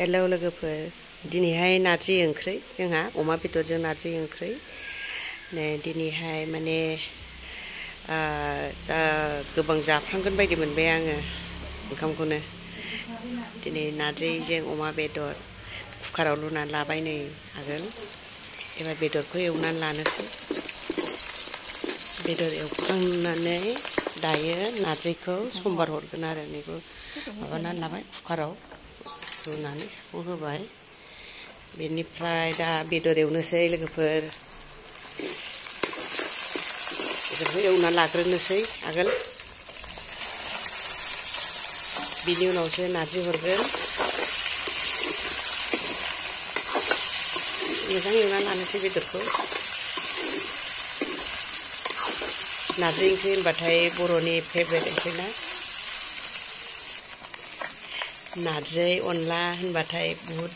Hello लोगोफोर, दिनैहाय नारजि ओंख्रि जोंहा अमा बेदरजों नारजि ओंख्रि। दिनैहाय माने जा गोबां जाफ्रांगोन बायदि मोनबाय आङो ओंखामखौनो। दिनै नारजिजों अमा बेदर कुकाराव रुनानै लाबाय नै आगोल। एबार बेदरखौ एवनानै लानोसै। बेदर एवखांनानै दायो नारजिखौ समबार हरगोन आरो नैबो माबानानै लाबाय कुकाराव रुनानै सागं होबाय। बेनिफ्राय दा बेदर एवनोसै लोगोफोर। बेदरखौ एवनानै लाग्रोनोसै आगोल, बिनि उनावसो नारजि हरगोन। मोजां एवनानै लानोसै बेदरखौ। नारजि ओंख्रि होनबाथाय बर'नि फेभरेट ओंख्रि ना। नारजि अनला होनबाथाय बुहुद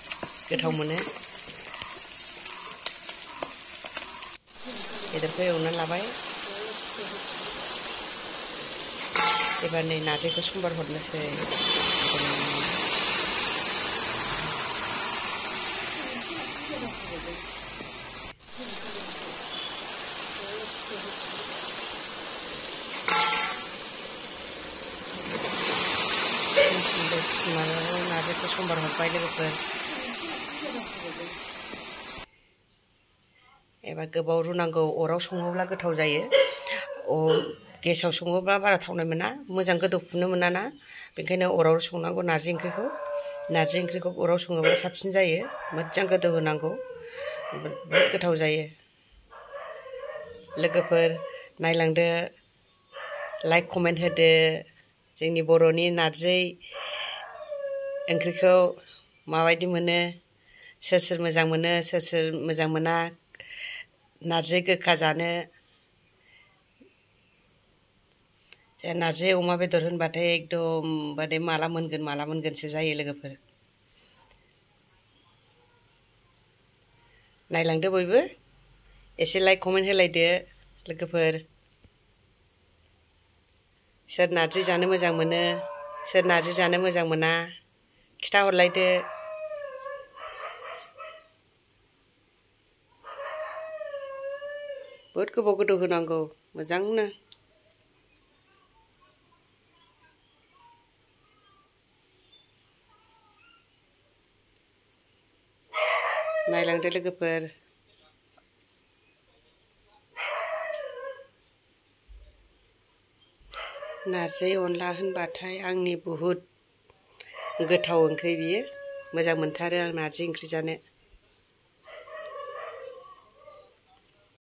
गोथाव मोनो। बेदरखौ एवनानै लाबाय। एबार नै नारजिखौ समबार हरनोसै। नारजिखौ समबार हरबाय लोगोफोर। एबार गोबाव रुनांगौ, अराव सङोब्ला गोथाव जायो। गेसाव सङोब्ला बारा थावनाय मोना, मोजां गोदौफुनो मोना ना। बेनिखायनो अराव संनांगौ नारजि ओंख्रिखौ। नारजि ओंख्रिखौ अराव सङोब्ला साबसिन जायो। मोजां गोदौ होनांगौ, बहुद गोथाव जायो। लोगोफोर नायलांदो, लाइक कमेन्ट होदो। जोंनि बर'नि नारजि ओंख्रिखौ माबायदि मोनो, सोर सोर मोजां मोनो, सोर सोर मोजां मोना नारजि गोखा जानो। जोंहा नारजि अमा बेदर होनबाथाय एकदमबारे माला मोनगोनसो जायो लोगोफोर। नायलांदो बयबो, एसे लाइक कमेन्ट होलायदो लोगोफोर। सोर नारजि जानो मोजां मोनो, सोर नारजि जानो मोजां मोना खिथाहरलायदो। बहुद गोबाव गोदौ होनांगौ मोजांनो। नायलांदो लोगोफोर। नारजि अनला होनबाथाय आंनि बहुद गोथाव ओंख्रि बियो। मोजां मोनथारो आं नारजि ओंख्रि जानो।